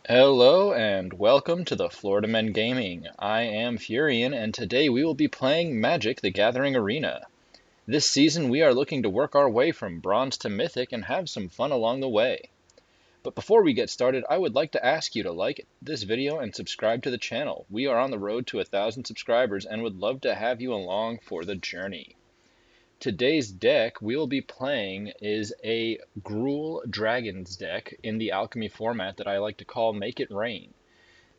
Hello and welcome to the Florida Men Gaming. I am Furion and today we will be playing Magic: The Gathering Arena. This season we are looking to work our way from Bronze to Mythic and have some fun along the way. But before we get started, I would like to ask you to like this video and subscribe to the channel. We are on the road to 1,000 subscribers and would love to have you along for the journey. Today's deck we will be playing is a Gruul Dragons deck in the Alchemy format that I like to call Make It Rain.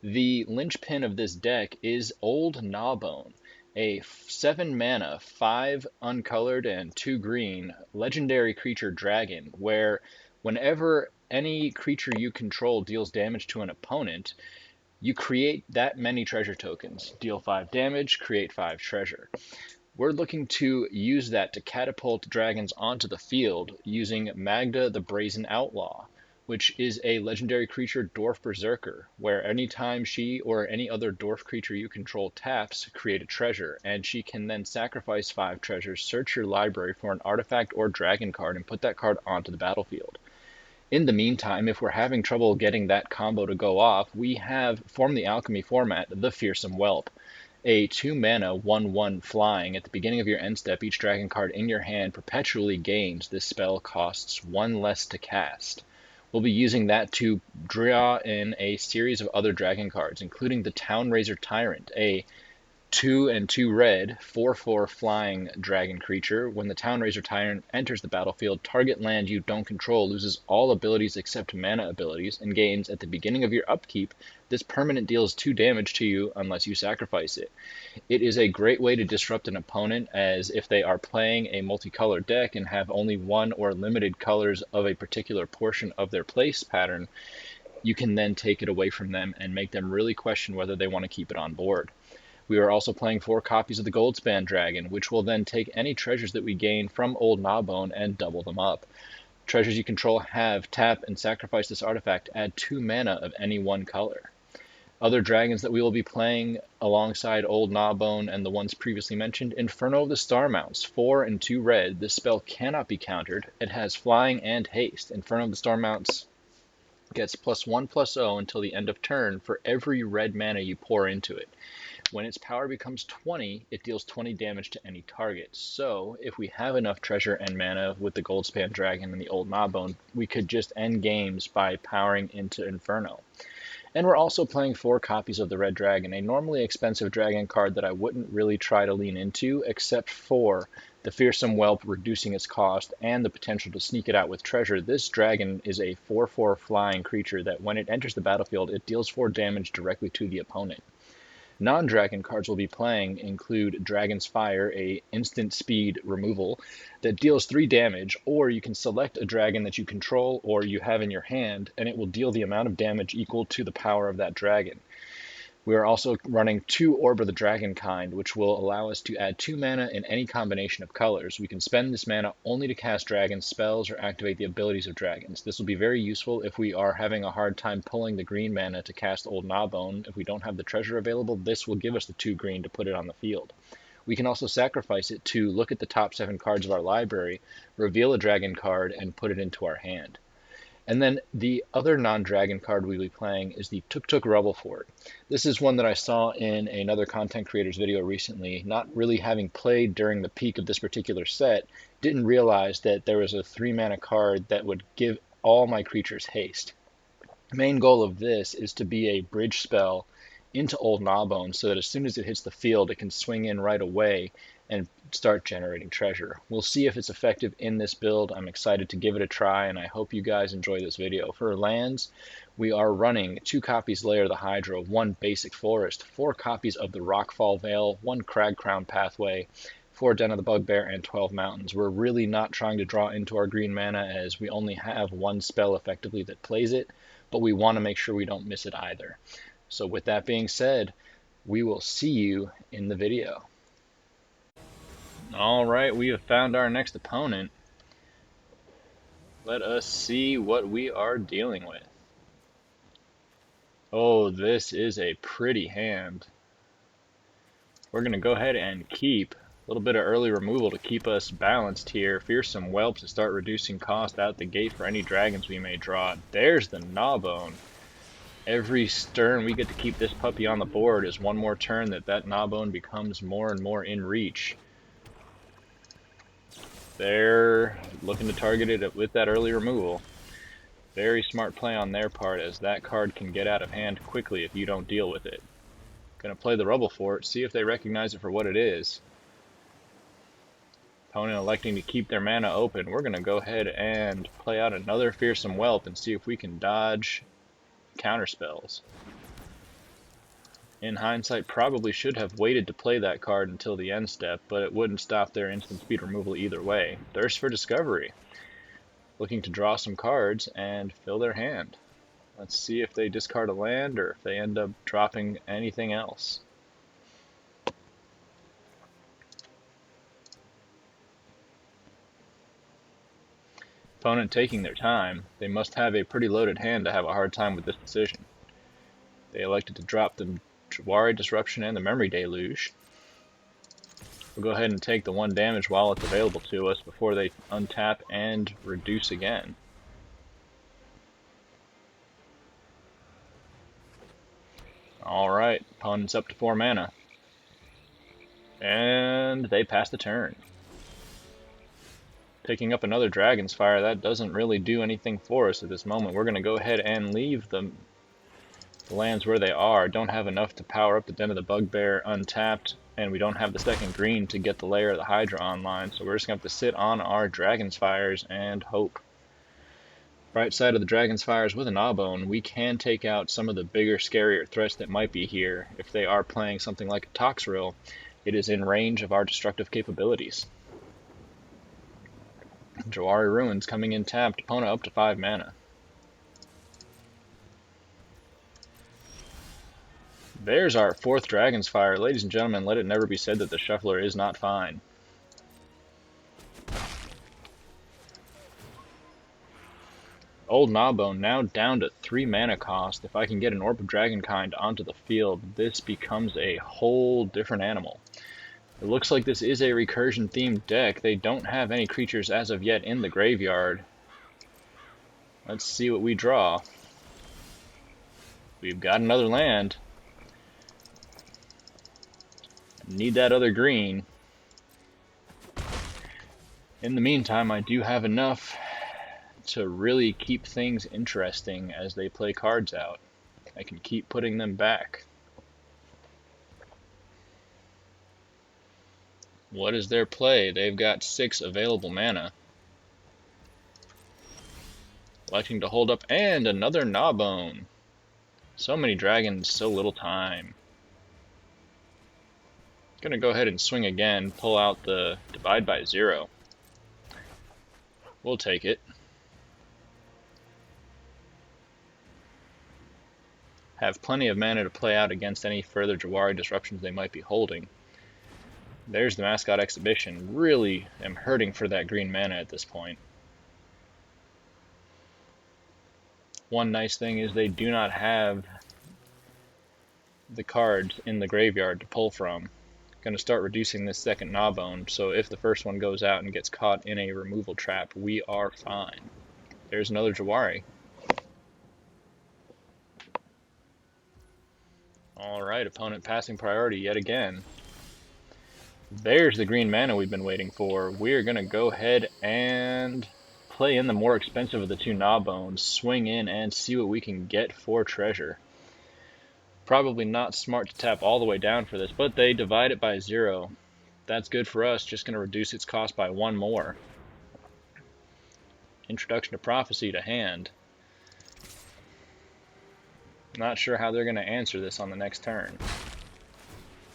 The linchpin of this deck is Old Gnawbone, a 7 mana, 5 uncolored and 2 green legendary creature dragon, where whenever any creature you control deals damage to an opponent, you create that many treasure tokens. Deal 5 damage, create 5 treasure. We're looking to use that to catapult dragons onto the field using Magda the Brazen Outlaw, which is a legendary creature Dwarf Berserker, where anytime she or any other dwarf creature you control taps, create a treasure, and she can then sacrifice 5 treasures, search your library for an artifact or dragon card, and put that card onto the battlefield. In the meantime, if we're having trouble getting that combo to go off, we have, from the Alchemy format, the Fearsome Whelp, a 2 mana 1/1 flying. At the beginning of your end step, each dragon card in your hand perpetually gains. This spell costs 1 less to cast. We'll be using that to draw in a series of other dragon cards, including the Town-razer Tyrant, a 2 and 2 red, 4/4 flying dragon creature. When the Town-razer Tyrant enters the battlefield, target land you don't control loses all abilities except mana abilities and gains at the beginning of your upkeep. This permanent deals 2 damage to you unless you sacrifice it. It is a great way to disrupt an opponent, as if they are playing a multicolored deck and have only one or limited colors of a particular portion of their place pattern, you can then take it away from them and make them really question whether they want to keep it on board. We are also playing 4 copies of the A-Goldspan Dragon, which will then take any treasures that we gain from Old Gnawbone and double them up. Treasures you control have tap and sacrifice this artifact, add 2 mana of any one color. Other dragons that we will be playing alongside Old Gnawbone and the ones previously mentioned: Inferno of the Starmounts, 4 and 2 red. This spell cannot be countered. It has flying and haste. Inferno of the Starmounts gets +1/+0 until the end of turn for every red mana you pour into it. When its power becomes 20, it deals 20 damage to any target. So, if we have enough treasure and mana with the Goldspan Dragon and the Old Gnawbone, we could just end games by powering into Inferno. And we're also playing 4 copies of the Red Dragon, a normally expensive dragon card that I wouldn't really try to lean into, except for the Fearsome Whelp reducing its cost and the potential to sneak it out with treasure. This dragon is a 4/4 flying creature that when it enters the battlefield, it deals 4 damage directly to the opponent. Non-dragon cards we'll be playing include Dragon's Fire, a instant speed removal that deals 3 damage, or you can select a dragon that you control or you have in your hand, and it will deal the amount of damage equal to the power of that dragon. We are also running 2 Orb of Dragonkind, which will allow us to add 2 mana in any combination of colors. We can spend this mana only to cast dragon spells or activate the abilities of dragons. This will be very useful if we are having a hard time pulling the green mana to cast Old Gnawbone. If we don't have the treasure available, this will give us the 2 green to put it on the field. We can also sacrifice it to look at the top 7 cards of our library, reveal a dragon card, and put it into our hand. And then the other non-dragon card we'll be playing is the Tuktuk Rubblefort. This is one that I saw in another content creator's video recently. Not really having played during the peak of this particular set, didn't realize that there was a 3 mana card that would give all my creatures haste. The main goal of this is to be a bridge spell into Old Gnawbone so that as soon as it hits the field, it can swing in right away and start generating treasure. We'll see if it's effective in this build. I'm excited to give it a try, and I hope you guys enjoy this video. For lands, we are running 2 copies Lair the Hydra, 1 basic forest, 4 copies of the Rockfall Vale, 1 Cragcrown Pathway, 4 Den of the Bugbear, and 12 mountains. We're really not trying to draw into our green mana, as we only have 1 spell effectively that plays it, but we want to make sure we don't miss it either. So with that being said, we will see you in the video. Alright, we have found our next opponent. Let us see what we are dealing with. Oh, this is a pretty hand. We're going to go ahead and keep a little bit of early removal to keep us balanced here. Fearsome Whelp to start reducing cost out the gate for any dragons we may draw. There's the Gnawbone. Every turn we get to keep this puppy on the board is one more turn that Gnawbone becomes more and more in reach. They're looking to target it with that early removal. Very smart play on their part, as that card can get out of hand quickly if you don't deal with it. Gonna play the Rubblefort, see if they recognize it for what it is. Opponent electing to keep their mana open. We're gonna go ahead and play out another Fearsome Whelp and see if we can dodge counter spells. In hindsight, probably should have waited to play that card until the end step, but it wouldn't stop their instant speed removal either way. Thirst for Discovery. Looking to draw some cards and fill their hand. Let's see if they discard a land or if they end up dropping anything else. Opponent taking their time. They must have a pretty loaded hand to have a hard time with this decision. They elected to drop the Jawari Disruption and the Memory Deluge. We'll go ahead and take the 1 damage while it's available to us before they untap and reduce again. Alright, opponent's up to 4 mana. And they pass the turn. Picking up another Dragon's Fire, that doesn't really do anything for us at this moment. We're going to go ahead and leave the lands where they are. Don't have enough to power up the Den of the Bugbear untapped, and we don't have the second green to get the Lair of the Hydra online, so we're just going to have to sit on our Dragon's Fires and hope. Right side of the Dragon's Fires with a Gnawbone, we can take out some of the bigger, scarier threats that might be here. If they are playing something like a Toxrill, it is in range of our destructive capabilities. Jawari Ruins coming in tapped, opponent up to 5 mana. There's our 4th Dragon's Fire. Ladies and gentlemen, let it never be said that the Shuffler is not fine. Old Gnawbone now down to 3 mana cost. If I can get an Orb of Dragonkind onto the field, this becomes a whole different animal. It looks like this is a recursion themed deck. They don't have any creatures as of yet in the graveyard. Let's see what we draw. We've got another land. Need that other green. In the meantime, I do have enough to really keep things interesting as they play cards out. I can keep putting them back. What is their play? They've got 6 available mana. Electing to hold up, and another Gnawbone. So many dragons, so little time. Gonna go ahead and swing again, pull out the Divide by 0. We'll take it. Have plenty of mana to play out against any further Jawari disruptions they might be holding. There's the Mascot Exhibition. Really am hurting for that green mana at this point. One nice thing is they do not have the cards in the graveyard to pull from. Going to start reducing this second Gnawbone, so if the first one goes out and gets caught in a removal trap, we are fine. There's another Jawari. Alright, opponent passing priority yet again. There's the green mana we've been waiting for. We're going to go ahead and play in the more expensive of the 2 Gnawbones, swing in and see what we can get for treasure. Probably not smart to tap all the way down for this, but they divide it by 0. That's good for us, just going to reduce its cost by 1 more. Introduction to Prophecy to hand. Not sure how they're going to answer this on the next turn.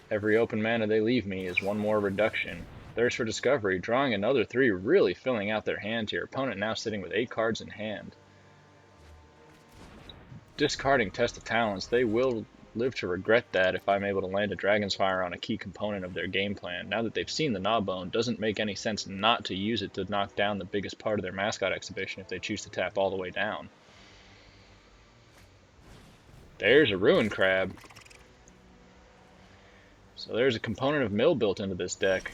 Every open mana they leave me is 1 more reduction. Thirst for Discovery, drawing another 3, really filling out their hand here. Opponent now sitting with 8 cards in hand. Discarding Test of Talents, they will live to regret that if I'm able to land a Dragon's Fire on a key component of their game plan. Now that they've seen the Gnawbone, doesn't make any sense not to use it to knock down the biggest part of their Mascot Exhibition if they choose to tap all the way down. There's a Ruin Crab. So there's a component of mill built into this deck.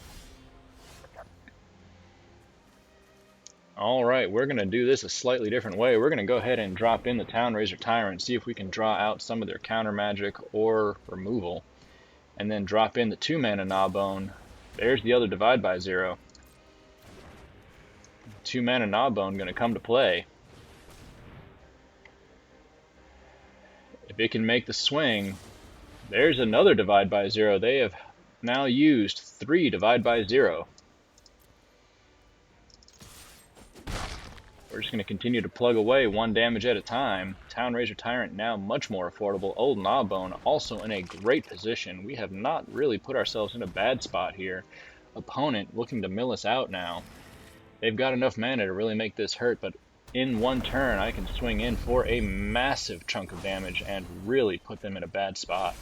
Alright, we're going to do this a slightly different way. We're going to go ahead and drop in the Town-razer Tyrant, see if we can draw out some of their counter magic or removal. And then drop in the 2-mana Gnawbone. There's the other Divide by Zero. 2-mana Gnawbone going to come to play. If it can make the swing, there's another Divide by Zero. They have now used 3 Divide by Zero. We're just going to continue to plug away 1 damage at a time. Town-razer Tyrant now much more affordable. Old Gnawbone also in a great position. We have not really put ourselves in a bad spot here. Opponent looking to mill us out now. They've got enough mana to really make this hurt, but in 1 turn I can swing in for a massive chunk of damage and really put them in a bad spot.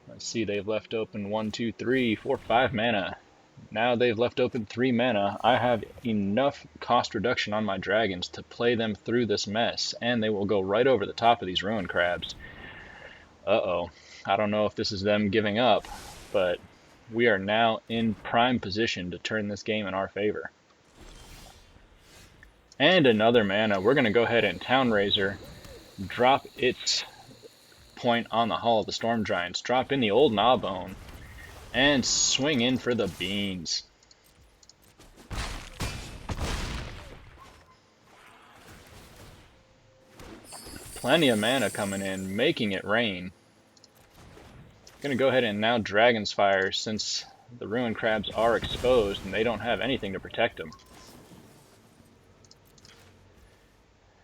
Let's see, they've left open 1, 2, 3, 4, 5 mana. Now they've left open 3 mana. I have enough cost reduction on my dragons to play them through this mess, and they will go right over the top of these ruin crabs. Uh-oh. I don't know if this is them giving up, but we are now in prime position to turn this game in our favor. And another mana. We're going to go ahead and Town-razer, drop its point on the Hall of the Storm Giants, drop in the Old Gnawbone, and swing in for the beans. Plenty of mana coming in, making it rain. Gonna go ahead and now Dragon's Fire since the Ruin Crabs are exposed and they don't have anything to protect them.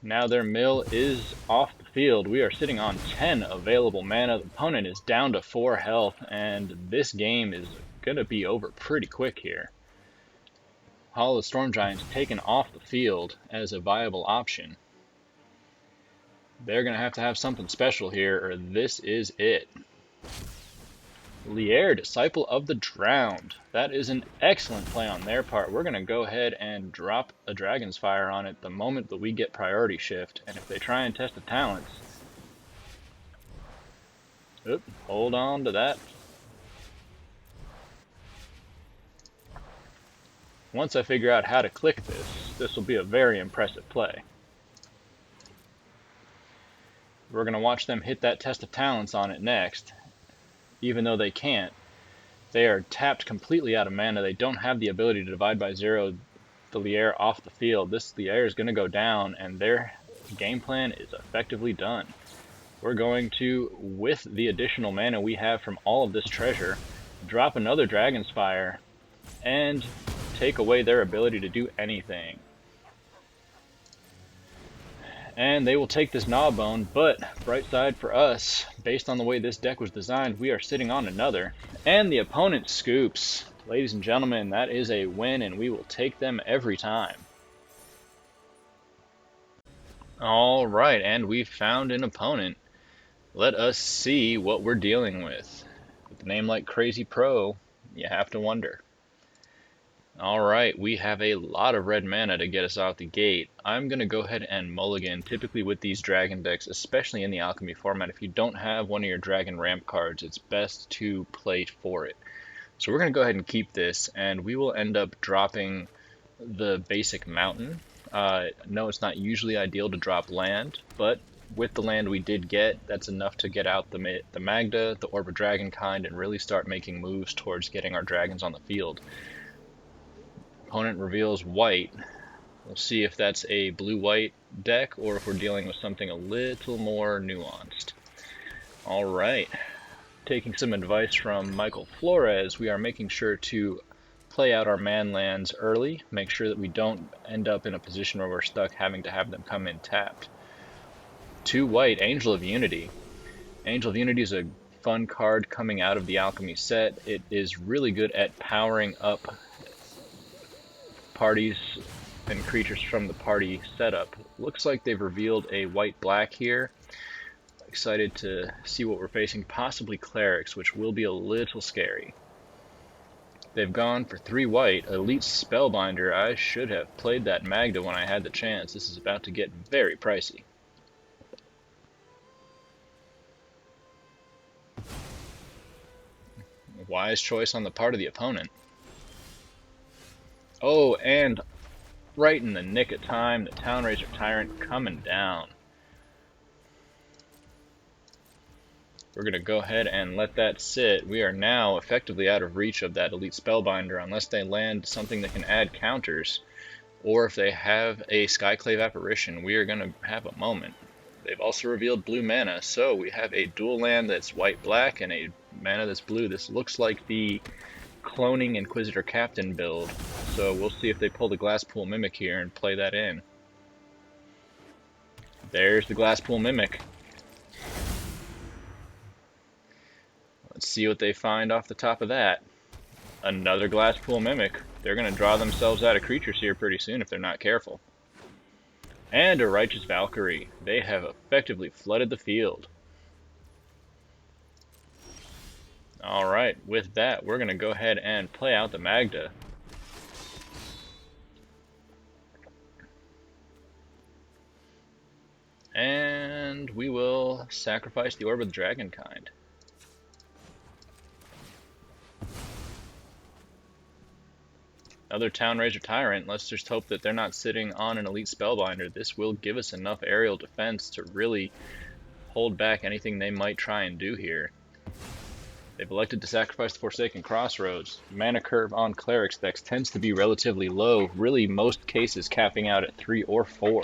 Now their mill is off the field. We are sitting on 10 available mana. The opponent is down to 4 health, and this game is going to be over pretty quick here. Hall of the Storm Giants taken off the field as a viable option. They're going to have something special here, or this is it. Lair, Disciple of the Drowned. That is an excellent play on their part. We're going to go ahead and drop a Dragon's Fire on it the moment that we get priority shift. And if they try and test the talents... Oop, hold on to that. Once I figure out how to click this, this will be a very impressive play. We're going to watch them hit that test of talents on it next. Even though they can't. They are tapped completely out of mana. They don't have the ability to Divide by Zero the Lair off the field. This Lair is going to go down, and their game plan is effectively done. We're going to, with the additional mana we have from all of this treasure, drop another Dragon's Fire, and take away their ability to do anything. And they will take this Gnawbone, but bright side for us, based on the way this deck was designed, we are sitting on another. And the opponent scoops. Ladies and gentlemen, that is a win, and we will take them every time. Alright, and we've found an opponent. Let us see what we're dealing with. With a name like Crazy Pro, you have to wonder. Alright, we have a lot of red mana to get us out the gate. I'm going to go ahead and mulligan. Typically with these dragon decks, especially in the alchemy format, if you don't have one of your dragon ramp cards, it's best to play for it. So we're going to go ahead and keep this, and we will end up dropping the basic mountain. No, it's not usually ideal to drop land, but with the land we did get, that's enough to get out the Magda, the Orb of Dragonkind, and really start making moves towards getting our dragons on the field. Opponent reveals white. We'll see if that's a blue-white deck or if we're dealing with something a little more nuanced. Alright, taking some advice from Michael Flores, we are making sure to play out our man lands early, make sure that we don't end up in a position where we're stuck having to have them come in tapped. 2 white, Angel of Unity. Angel of Unity is a fun card coming out of the alchemy set. It is really good at powering up parties and creatures from the party setup. Looks like they've revealed a white-black here. Excited to see what we're facing. Possibly clerics, which will be a little scary. They've gone for 3 white. Elite Spellbinder. I should have played that Magda when I had the chance. This is about to get very pricey. Wise choice on the part of the opponent. Oh, and right in the nick of time, the Town-razer Tyrant coming down. We're going to go ahead and let that sit. We are now effectively out of reach of that Elite Spellbinder unless they land something that can add counters. Or if they have a Skyclave Apparition, we are going to have a moment. They've also revealed blue mana, so we have a dual land that's white-black and a mana that's blue. This looks like the cloning Inquisitor Captain build, so we'll see if they pull the Glasspool Mimic here and play that in. There's the Glasspool Mimic. Let's see what they find off the top of that. Another Glasspool Mimic. They're going to draw themselves out of creatures here pretty soon if they're not careful. And a Righteous Valkyrie. They have effectively flooded the field. Alright, with that, we're going to go ahead and play out the Magda. And we will sacrifice the Orb of Dragonkind. Another Town-razer Tyrant. Let's just hope that they're not sitting on an Elite Spellbinder. This will give us enough aerial defense to really hold back anything they might try and do here. They've elected to sacrifice the Forsaken Crossroads. Mana curve on Cleric decks tends to be relatively low, really most cases capping out at 3 or 4.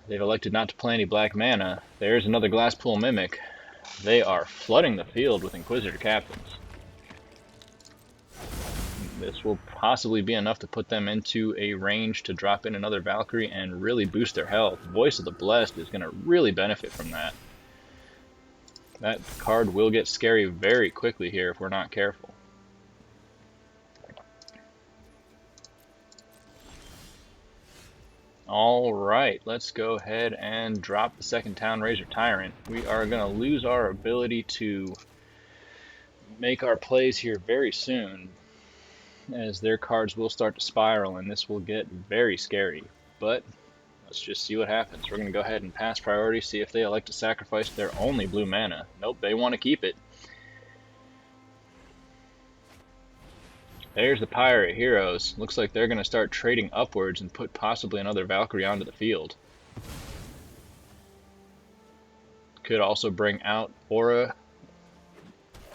They've elected not to play any black mana. There's another Glasspool Mimic. They are flooding the field with Inquisitor Captains. This will possibly be enough to put them into a range to drop in another Valkyrie and really boost their health. Voice of the Blessed is going to really benefit from that. That card will get scary very quickly here if we're not careful. Alright, let's go ahead and drop the second Town-razer Tyrant. We are going to lose our ability to make our plays here very soon, as their cards will start to spiral and this will get very scary. But let's just see what happens. We're going to go ahead and pass priority, see if they elect to sacrifice their only blue mana. Nope, they want to keep it. There's the Pirate Heroes. Looks like they're going to start trading upwards and put possibly another Valkyrie onto the field. Could also bring out Aura.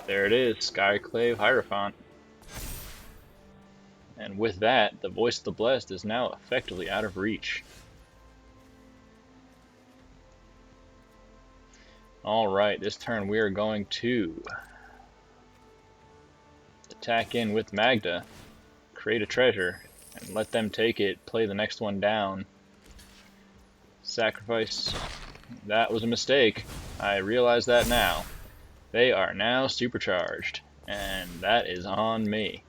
There it is, Skyclave Hierophant. And with that, the Voice of the Blessed is now effectively out of reach. Alright, this turn we are going to attack in with Magda, create a treasure, and let them take it, play the next one down. Sacrifice. That was a mistake. I realize that now. They are now supercharged, and that is on me.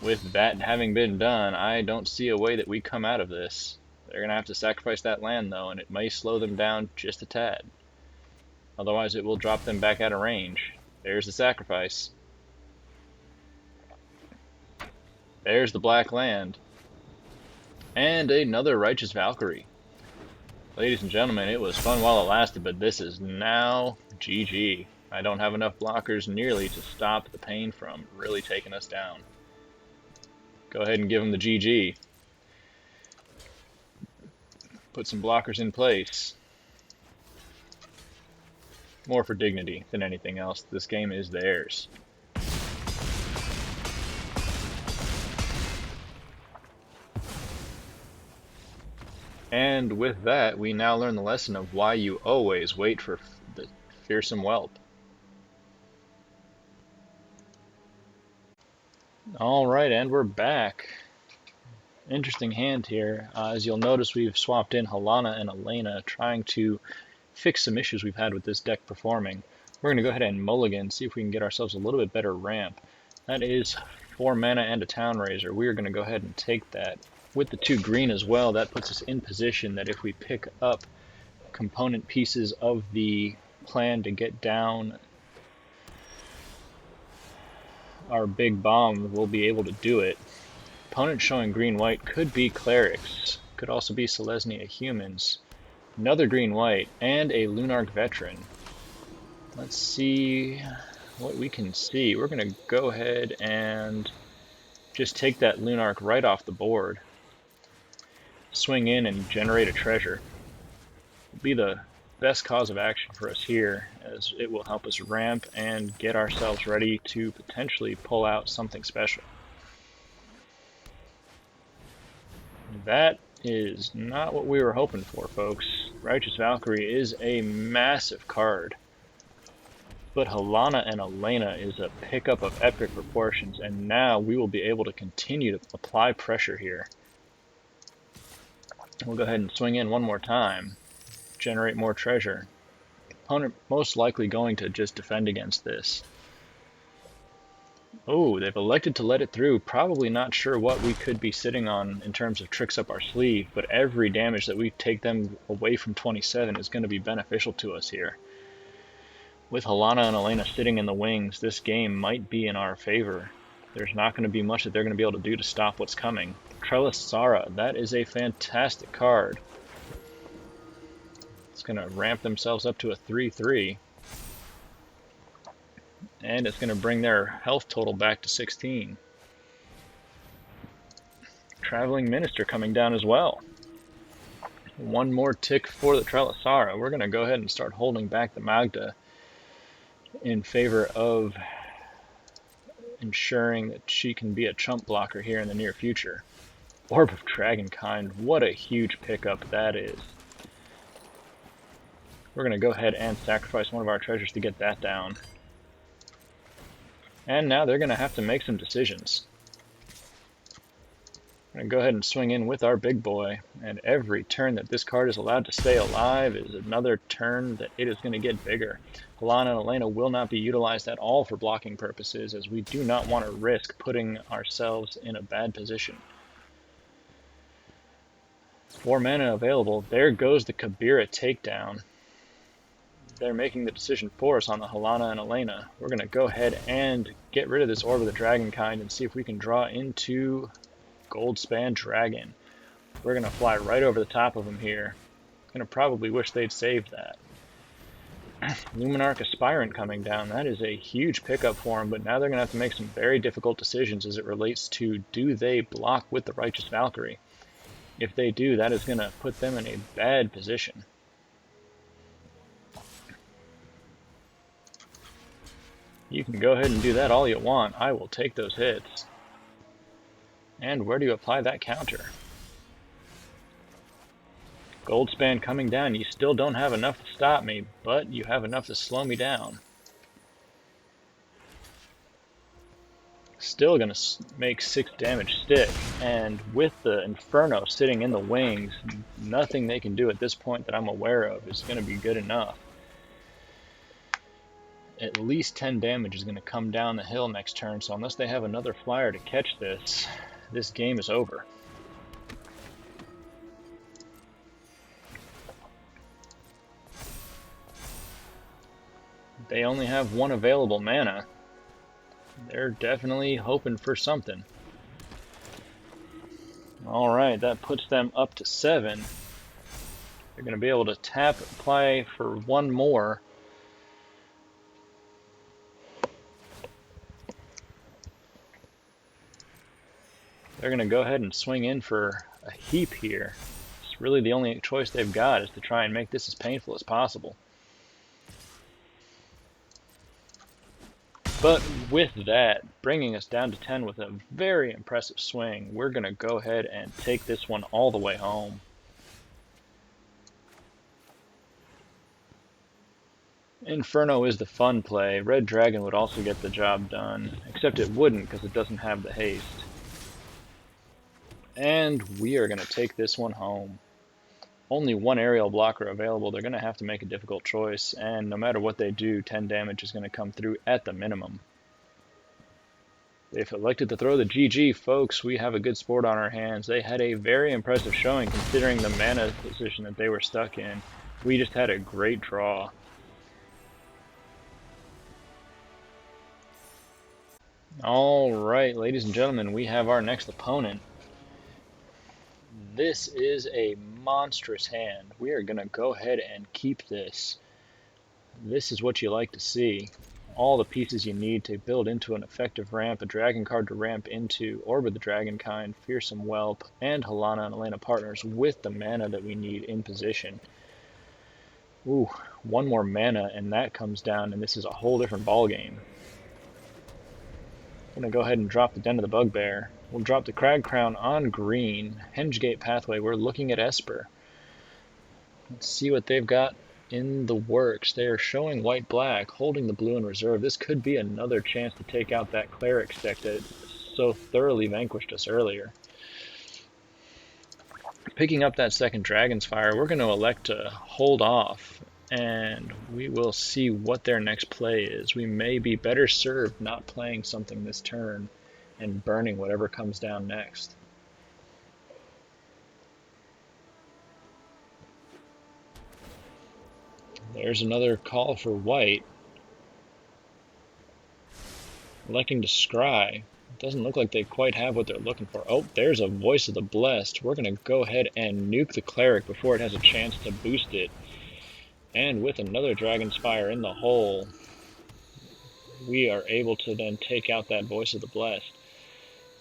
With that having been done, I don't see a way that we come out of this. They're going to have to sacrifice that land though, and it may slow them down just a tad. Otherwise it will drop them back out of range. There's the sacrifice. There's the black land. And another Righteous Valkyrie. Ladies and gentlemen, it was fun while it lasted, but this is now GG. I don't have enough blockers nearly to stop the pain from really taking us down. Go ahead and give them the GG. Put some blockers in place. More for dignity than anything else. This game is theirs. And with that, we now learn the lesson of why you always wait for the Fearsome Whelp. Alright, and we're back. Interesting hand here. As you'll notice, we've swapped in Halana and Alena, trying to fix some issues we've had with this deck performing. We're going to go ahead and mulligan, see if we can get ourselves a little bit better ramp. That is 4 mana and a Town-razer. We are going to go ahead and take that. With the 2 green as well, that puts us in position that if we pick up component pieces of the plan to get down our big bomb, we'll be able to do it. Opponent showing green-white could be Clerics, could also be Selesnya Humans. Another green-white, and a Lunarch Veteran. Let's see what we can see, we're going to go ahead and just take that Lunark right off the board. Swing in and generate a treasure. It'll be the best cause of action for us here, as it will help us ramp and get ourselves ready to potentially pull out something special. That is not what we were hoping for, folks. Righteous Valkyrie is a massive card, but Halana and Alena is a pickup of epic proportions, and now we will be able to continue to apply pressure here. We'll go ahead and swing in one more time, generate more treasure. Opponent most likely going to just defend against this. Oh, they've elected to let it through. Probably not sure what we could be sitting on in terms of tricks up our sleeve, but every damage that we take them away from 27 is going to be beneficial to us here. With Halana and Alena sitting in the wings, this game might be in our favor. There's not going to be much that they're going to be able to do to stop what's coming. Trelasara, that is a fantastic card. It's going to ramp themselves up to a 3-3. And it's going to bring their health total back to 16. Traveling Minister coming down as well. One more tick for the Trelasara. We're going to go ahead and start holding back the Magda in favor of ensuring that she can be a chump blocker here in the near future. Orb of Dragonkind, what a huge pickup that is. We're going to go ahead and sacrifice one of our treasures to get that down. And now they're going to have to make some decisions. I'm going to go ahead and swing in with our big boy, and every turn that this card is allowed to stay alive is another turn that it is going to get bigger. Halana and Alena will not be utilized at all for blocking purposes, as we do not want to risk putting ourselves in a bad position. 4 mana available. There goes the Kabira takedown. They're making the decision for us on the Halana and Alena. We're going to go ahead and get rid of this Orb of the Dragonkind and see if we can draw into A-Goldspan Dragon. We're going to fly right over the top of them here. Going to probably wish they'd saved that. Luminarch Aspirant coming down. That is a huge pickup for them, but now they're going to have to make some very difficult decisions as it relates to, do they block with the Righteous Valkyrie? If they do, that is going to put them in a bad position. You can go ahead and do that all you want. I will take those hits. And where do you apply that counter? Goldspan coming down. You still don't have enough to stop me, but you have enough to slow me down. Still going to make 6 damage stick, and with the Inferno sitting in the wings, nothing they can do at this point that I'm aware of is going to be good enough. At least 10 damage is going to come down the hill next turn, so unless they have another flyer to catch this, this game is over. They only have 1 available mana. They're definitely hoping for something. Alright, that puts them up to 7. They're going to be able to tap and play for 1 more. They're going to go ahead and swing in for a heap here. It's really the only choice they've got, is to try and make this as painful as possible. But with that, bringing us down to 10 with a very impressive swing, we're going to go ahead and take this one all the way home. Inferno is the fun play. Red Dragon would also get the job done, except it wouldn't because it doesn't have the haste. And we are going to take this one home. Only 1 aerial blocker available. They're going to have to make a difficult choice, and no matter what they do, 10 damage is going to come through at the minimum. They've elected to throw the GG, folks. We have a good sport on our hands. They had a very impressive showing considering the mana position that they were stuck in. We just had a great draw. Alright, ladies and gentlemen, we have our next opponent. This is a monstrous hand. We are going to go ahead and keep this. This is what you like to see. all the pieces you need to build into an effective ramp, a dragon card to ramp into Orb of the Dragonkind, Fearsome Whelp, and Halana and Alena partners with the mana that we need in position. Ooh, one more mana and that comes down, and this is a whole different ballgame. I'm going to go ahead and drop the Den of the Bugbear. We'll drop the Cragcrown on green. Hengate Pathway, we're looking at Esper. Let's see what they've got in the works. They are showing white-black, holding the blue in reserve. This could be another chance to take out that Cleric deck that so thoroughly vanquished us earlier. Picking up that second Dragon's Fire, we're going to elect to hold off, and we will see what their next play is. We may be better served not playing something this turn and burning whatever comes down next. There's another call for white. Electing to scry. Doesn't look like they quite have what they're looking for. Oh, there's a Voice of the Blessed. We're going to go ahead and nuke the Cleric before it has a chance to boost it. And with another Dragon's Fire in the hole, we are able to then take out that Voice of the Blessed.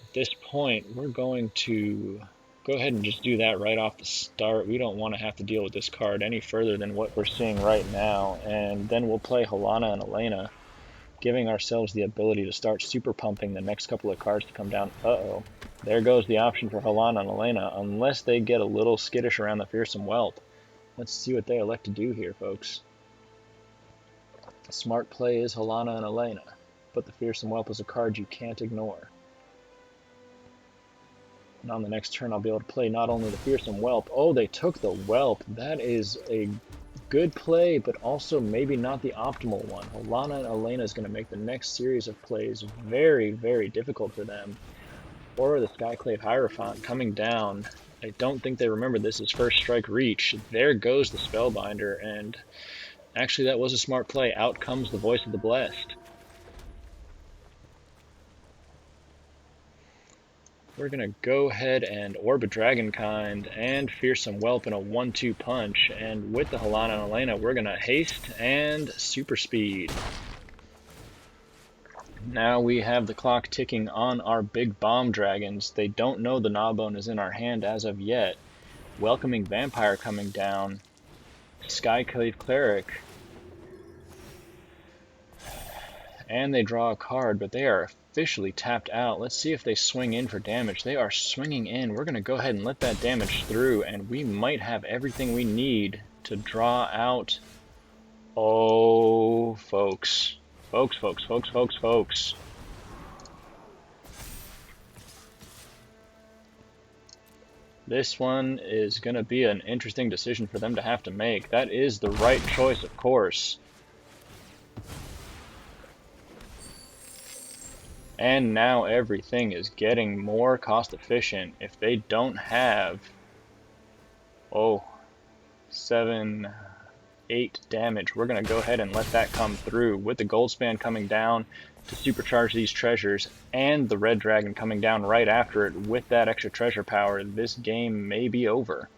At this point, we're going to go ahead and just do that right off the start. We don't want to have to deal with this card any further than what we're seeing right now. And then we'll play Halana and Alena, giving ourselves the ability to start super pumping the next couple of cards to come down. Uh-oh. There goes the option for Halana and Alena, unless they get a little skittish around the Fearsome Whelp. Let's see what they elect to do here, folks. The smart play is Halana and Alena, but the Fearsome Whelp is a card you can't ignore. And on the next turn, I'll be able to play not only the Fearsome Whelp. Oh, they took the Whelp. That is a good play, but also maybe not the optimal one. Halana and Alena is going to make the next series of plays very, very difficult for them. Or the Skyclave Hierophant coming down. I don't think they remember this is first strike reach. There goes the Spellbinder, and actually that was a smart play. Out comes the Voice of the Blessed. We're going to go ahead and Orb of Dragonkind and Fearsome Whelp in a 1-2 punch, and with the Halana and Alena, we're going to haste and super speed. Now we have the clock ticking on our big bomb dragons. They don't know the Gnawbone is in our hand as of yet. Welcoming Vampire coming down. Skyclave Cleric. And they draw a card, but they are officially tapped out. Let's see if they swing in for damage. They are swinging in. We're going to go ahead and let that damage through, and we might have everything we need to draw out. Oh, folks. Folks. This one is going to be an interesting decision for them to have to make. That is the right choice, of course. And now everything is getting more cost efficient. If they don't have, 7, 8 damage, we're going to go ahead and let that come through. With the Goldspan coming down to supercharge these treasures, and the Red Dragon coming down right after it with that extra treasure power, this game may be over.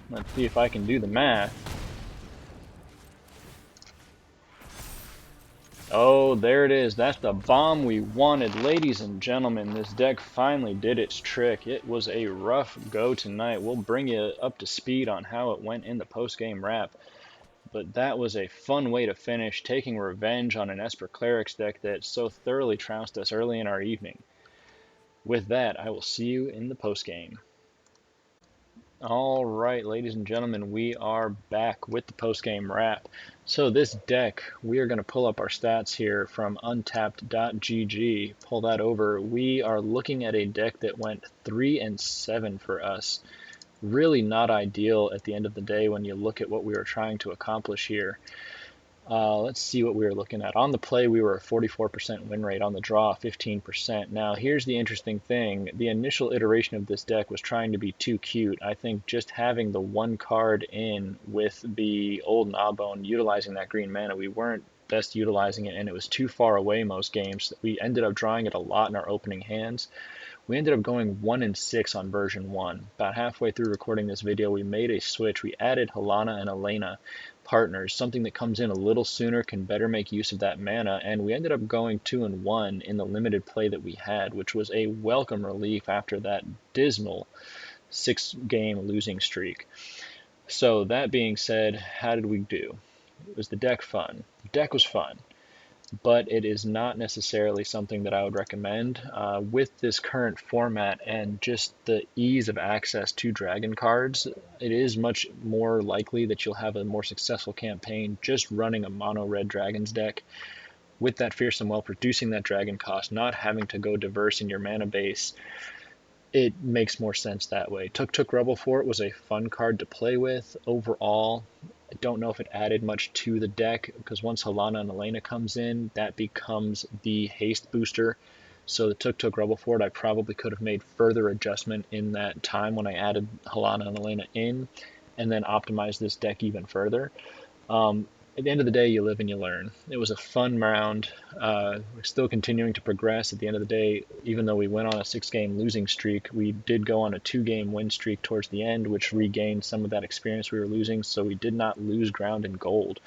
Let's see if I can do the math. Oh, there it is. That's the bomb we wanted. Ladies and gentlemen, this deck finally did its trick. It was a rough go tonight. We'll bring you up to speed on how it went in the post-game wrap. But that was a fun way to finish, taking revenge on an Esper Clerics deck that so thoroughly trounced us early in our evening. With that, I will see you in the post-game. Alright, ladies and gentlemen, we are back with the post-game wrap. So this deck, we are going to pull up our stats here from untapped.gg, pull that over. We are looking at a deck that went 3-7 for us. Really not ideal at the end of the day when you look at what we were trying to accomplish here. Let's see what we were looking at. On the play, we were a 44% win rate. On the draw, 15%. Now, here's the interesting thing. The initial iteration of this deck was trying to be too cute. I think just having the one card in with the Old Gnawbone, utilizing that green mana, we weren't best utilizing it, and it was too far away most games. We ended up drawing it a lot in our opening hands. We ended up going 1-6 on version 1. About halfway through recording this video, we made a switch. We added Halana and Alena. partners, something that comes in a little sooner, can better make use of that mana, and we ended up going 2-1 in the limited play that we had, which was a welcome relief after that dismal 6-game losing streak. So that being said, how did we do? Was the deck fun? The deck was fun, but it is not necessarily something that I would recommend. With this current format and just the ease of access to dragon cards, it is much more likely that you'll have a more successful campaign just running a mono red dragons deck with that Fearsome Whelp, reducing that dragon cost, not having to go diverse in your mana base. It makes more sense that way. Tuktuk Rubblefort was a fun card to play with overall. I don't know if it added much to the deck, because once Halana and Alena comes in, that becomes the haste booster. So the Tuktuk Rubblefort, I probably could have made further adjustment in that time when I added Halana and Alena in, and then optimized this deck even further. At the end of the day, you live and you learn. It was a fun round. We're still continuing to progress. At the end of the day, even though we went on a 6-game losing streak, we did go on a 2-game win streak towards the end, which regained some of that experience we were losing, so we did not lose ground in gold.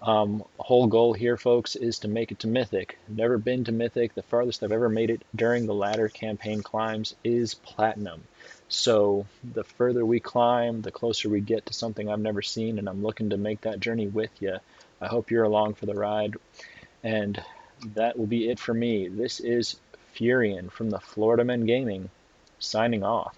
Whole goal here, folks, is to make it to Mythic. Never been to Mythic. The farthest I've ever made it during the latter campaign climbs is Platinum. So the further we climb, the closer we get to something I've never seen, and I'm looking to make that journey with you. I hope you're along for the ride, and that will be it for me. This is Furion from the Florida Men Gaming, signing off.